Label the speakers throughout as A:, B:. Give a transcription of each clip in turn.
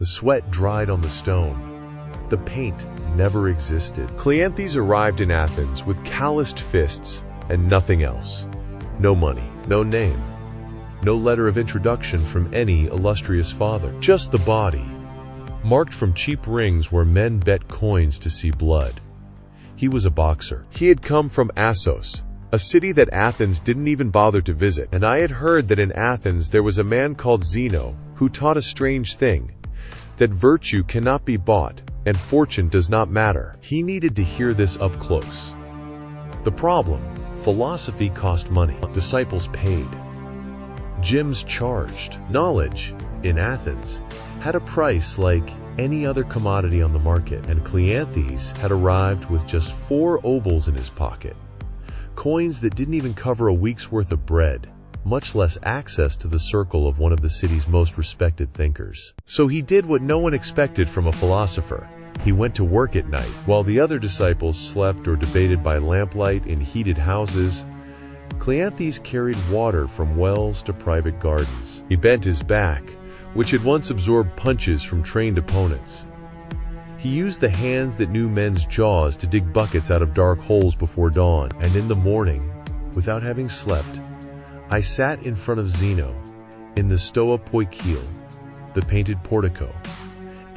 A: The sweat dried on the stone. The paint never existed. Cleanthes arrived in Athens with calloused fists and nothing else. No money, no name, no letter of introduction from any illustrious father. Just the body, marked from cheap rings where men bet coins to see blood. He was a boxer. He had come from Assos, a city that Athens didn't even bother to visit, and I had heard that in Athens there was a man called Zeno who taught a strange thing, that virtue cannot be bought and fortune does not matter. He needed to hear this up close. The problem: philosophy cost money. Disciples paid. Gyms charged. Knowledge, in Athens, had a price like any other commodity on the market, and Cleanthes had arrived with just 4 obols in his pocket. Coins that didn't even cover a week's worth of bread, much less access to the circle of one of the city's most respected thinkers. So he did what no one expected from a philosopher. He went to work at night, while the other disciples slept or debated by lamplight in heated houses. Cleanthes carried water from wells to private gardens. He bent his back, which had once absorbed punches from trained opponents. He used the hands that knew men's jaws to dig buckets out of dark holes before dawn. And in the morning, without having slept, I sat in front of Zeno, in the STOIC, the painted portico,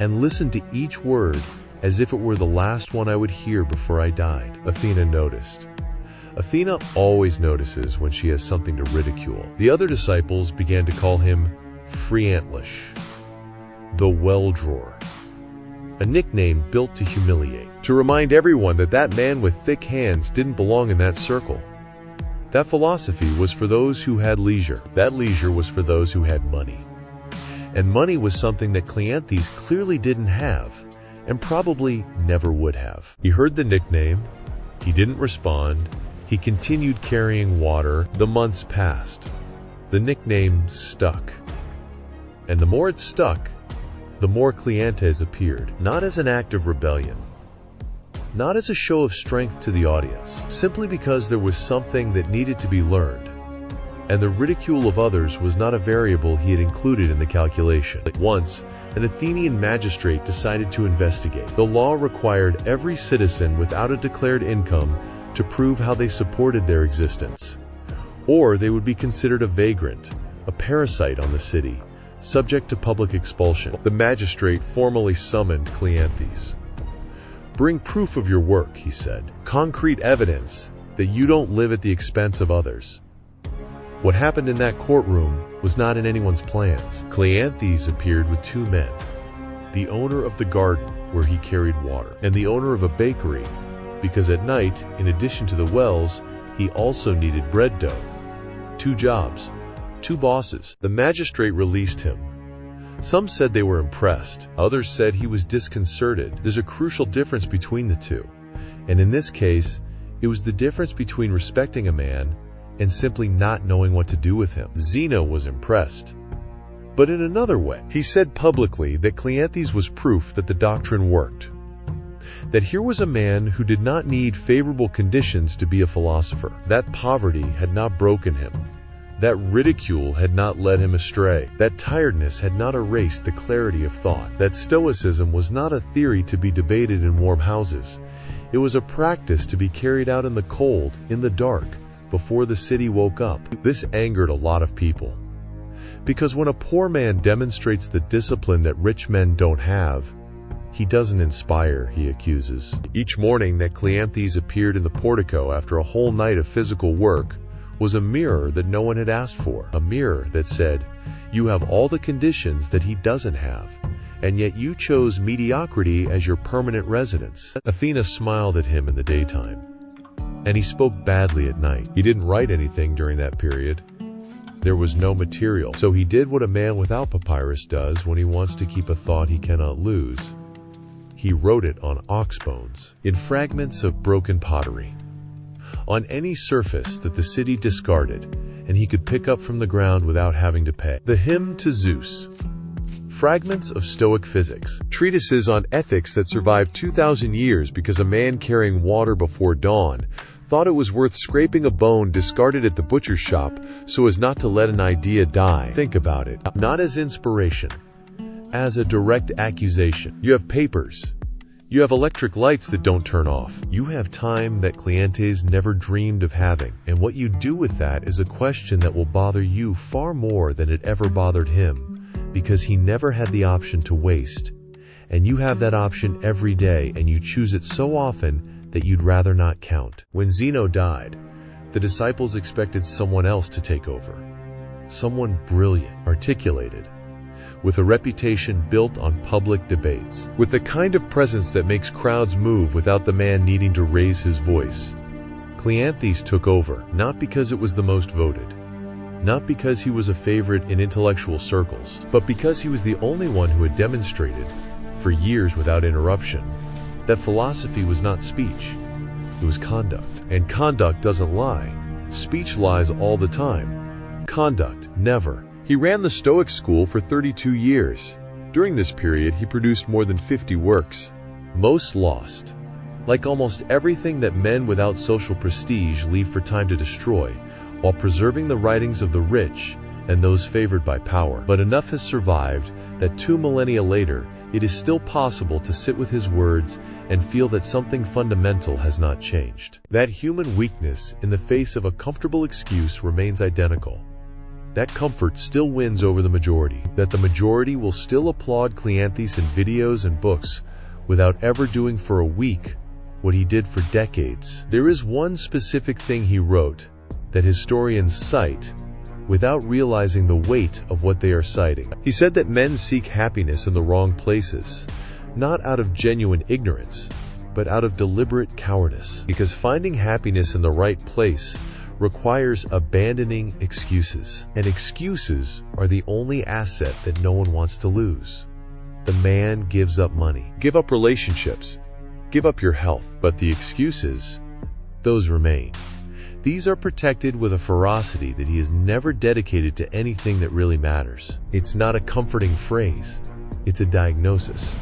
A: and listened to each word as if it were the last one I would hear before I died. Athena noticed. Athena always notices when she has something to ridicule. The other disciples began to call him Phreantlish, the well-drawer, a nickname built to humiliate, to remind everyone that that man with thick hands didn't belong in that circle. That philosophy was for those who had leisure. That leisure was for those who had money. And money was something that Cleanthes clearly didn't have, and probably never would have. He heard the nickname. He didn't respond. He continued carrying water. The months passed. The nickname stuck. And the more it stuck, the more Cleanthes appeared, not as an act of rebellion, not as a show of strength to the audience, simply because there was something that needed to be learned, and the ridicule of others was not a variable he had included in the calculation. Once, an Athenian magistrate decided to investigate. The law required every citizen without a declared income to prove how they supported their existence, or they would be considered a vagrant, a parasite on the city, subject to public expulsion. The magistrate formally summoned Cleanthes. "Bring proof of your work," he said. "Concrete evidence that you don't live at the expense of others." What happened in that courtroom was not in anyone's plans. Cleanthes appeared with 2 men, the owner of the garden where he carried water, and the owner of a bakery, because at night, in addition to the wells, he also needed bread dough. 2 jobs, 2 bosses. The magistrate released him. Some said they were impressed. Others said he was disconcerted. There's a crucial difference between the two. And in this case, it was the difference between respecting a man and simply not knowing what to do with him. Zeno was impressed. But in another way, he said publicly that Cleanthes was proof that the doctrine worked. That here was a man who did not need favorable conditions to be a philosopher. That poverty had not broken him. That ridicule had not led him astray. That tiredness had not erased the clarity of thought. That stoicism was not a theory to be debated in warm houses. It was a practice to be carried out in the cold, in the dark, before the city woke up. This angered a lot of people. Because when a poor man demonstrates the discipline that rich men don't have, he doesn't inspire, he accuses. Each morning that Cleanthes appeared in the portico after a whole night of physical work was a mirror that no one had asked for. A mirror that said, "You have all the conditions that he doesn't have, and yet you chose mediocrity as your permanent residence." Athena smiled at him in the daytime, and he spoke badly at night. He didn't write anything during that period. There was no material, so he did what a man without papyrus does when he wants to keep a thought he cannot lose. He wrote it on ox bones, in fragments of broken pottery, on any surface that the city discarded and he could pick up from the ground without having to pay. The Hymn to Zeus, fragments of Stoic physics, treatises on ethics that survived 2,000 years because a man carrying water before dawn thought it was worth scraping a bone discarded at the butcher's shop so as not to let an idea die. Think about it, not as inspiration, as a direct accusation. You have papers. You have electric lights that don't turn off. You have time that Cleanthes never dreamed of having. And what you do with that is a question that will bother you far more than it ever bothered him, because he never had the option to waste. And you have that option every day, and you choose it so often that you'd rather not count. When Zeno died, the disciples expected someone else to take over. Someone brilliant, articulated, with a reputation built on public debates, with the kind of presence that makes crowds move without the man needing to raise his voice. Cleanthes took over, not because it was the most voted, not because he was a favorite in intellectual circles, but because he was the only one who had demonstrated, for years without interruption, that philosophy was not speech, it was conduct. And conduct doesn't lie. Speech lies all the time. Conduct, never. He ran the Stoic school for 32 years. During this period, he produced more than 50 works, most lost. Like almost everything that men without social prestige leave for time to destroy, while preserving the writings of the rich and those favored by power. But enough has survived that 2 millennia later, it is still possible to sit with his words and feel that something fundamental has not changed. That human weakness in the face of a comfortable excuse remains identical. That comfort still wins over the majority. That the majority will still applaud Cleanthes in videos and books without ever doing for a week what he did for decades. There is one specific thing he wrote that historians cite without realizing the weight of what they are citing. He said that men seek happiness in the wrong places, not out of genuine ignorance, but out of deliberate cowardice. Because finding happiness in the right place requires abandoning excuses. And excuses are the only asset that no one wants to lose. The man gives up money, give up relationships, give up your health, but the excuses, those remain. These are protected with a ferocity that he has never dedicated to anything that really matters. It's not a comforting phrase, it's a diagnosis.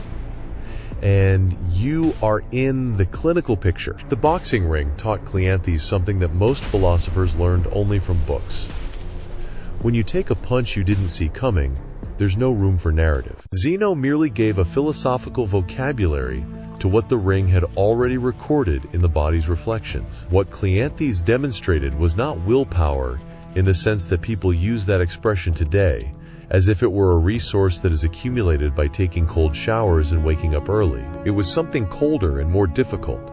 A: And you are in the clinical picture. The boxing ring taught Cleanthes something that most philosophers learned only from books. When you take a punch you didn't see coming, there's no room for narrative. Zeno merely gave a philosophical vocabulary to what the ring had already recorded in the body's reflections. What Cleanthes demonstrated was not willpower in the sense that people use that expression today, as if it were a resource that is accumulated by taking cold showers and waking up early. It was something colder and more difficult.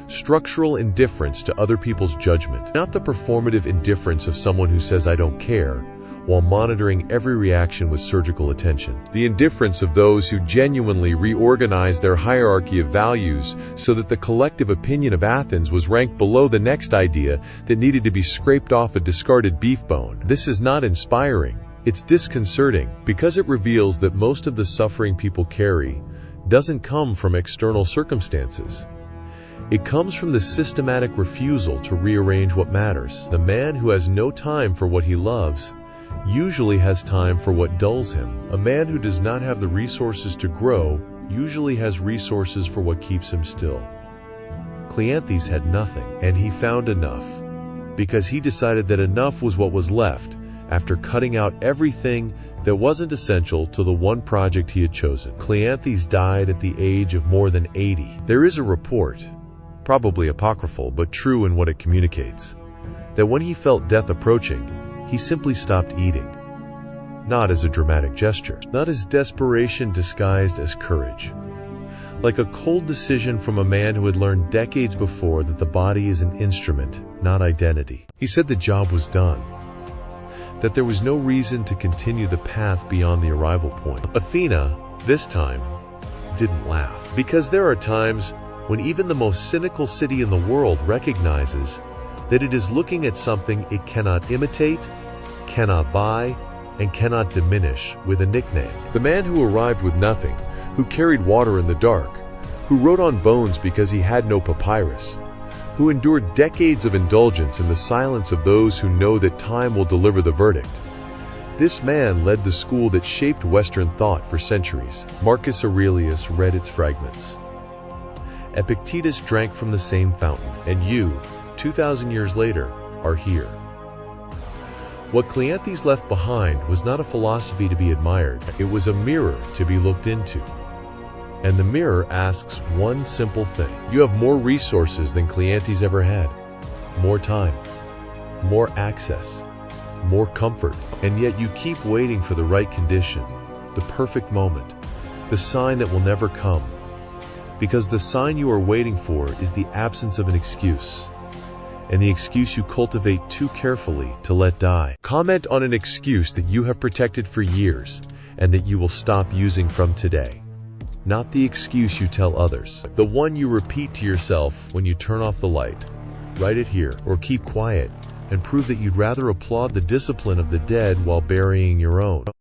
A: Structural indifference to other people's judgment, not the performative indifference of someone who says I don't care, while monitoring every reaction with surgical attention. The indifference of those who genuinely reorganized their hierarchy of values so that the collective opinion of Athens was ranked below the next idea that needed to be scraped off a discarded beef bone. This is not inspiring. It's disconcerting, because it reveals that most of the suffering people carry doesn't come from external circumstances. It comes from the systematic refusal to rearrange what matters. The man who has no time for what he loves usually has time for what dulls him. A man who does not have the resources to grow usually has resources for what keeps him still. Cleanthes had nothing, and he found enough, because he decided that enough was what was left after cutting out everything that wasn't essential to the one project he had chosen. Cleanthes died at the age of more than 80. There is a report, probably apocryphal but true in what it communicates, that when he felt death approaching, he simply stopped eating. Not as a dramatic gesture, not as desperation disguised as courage. Like a cold decision from a man who had learned decades before that the body is an instrument, not identity. He said the job was done, that there was no reason to continue the path beyond the arrival point. Athena, this time, didn't laugh. Because there are times when even the most cynical city in the world recognizes that it is looking at something it cannot imitate, cannot buy, and cannot diminish with a nickname. The man who arrived with nothing, who carried water in the dark, who wrote on bones because he had no papyrus, who endured decades of indulgence in the silence of those who know that time will deliver the verdict. This man led the school that shaped Western thought for centuries. Marcus Aurelius read its fragments. Epictetus drank from the same fountain, and you, 2,000 years later, are here. What Cleanthes left behind was not a philosophy to be admired. It was a mirror to be looked into. And the mirror asks one simple thing. You have more resources than Cleanthes ever had. More time, more access, more comfort, and yet you keep waiting for the right condition, the perfect moment, the sign that will never come. Because the sign you are waiting for is the absence of an excuse, and the excuse you cultivate too carefully to let die. Comment on an excuse that you have protected for years and that you will stop using from today. Not the excuse you tell others, the one you repeat to yourself when you turn off the light. Write it here, or keep quiet and prove that you'd rather applaud the discipline of the dead while burying your own.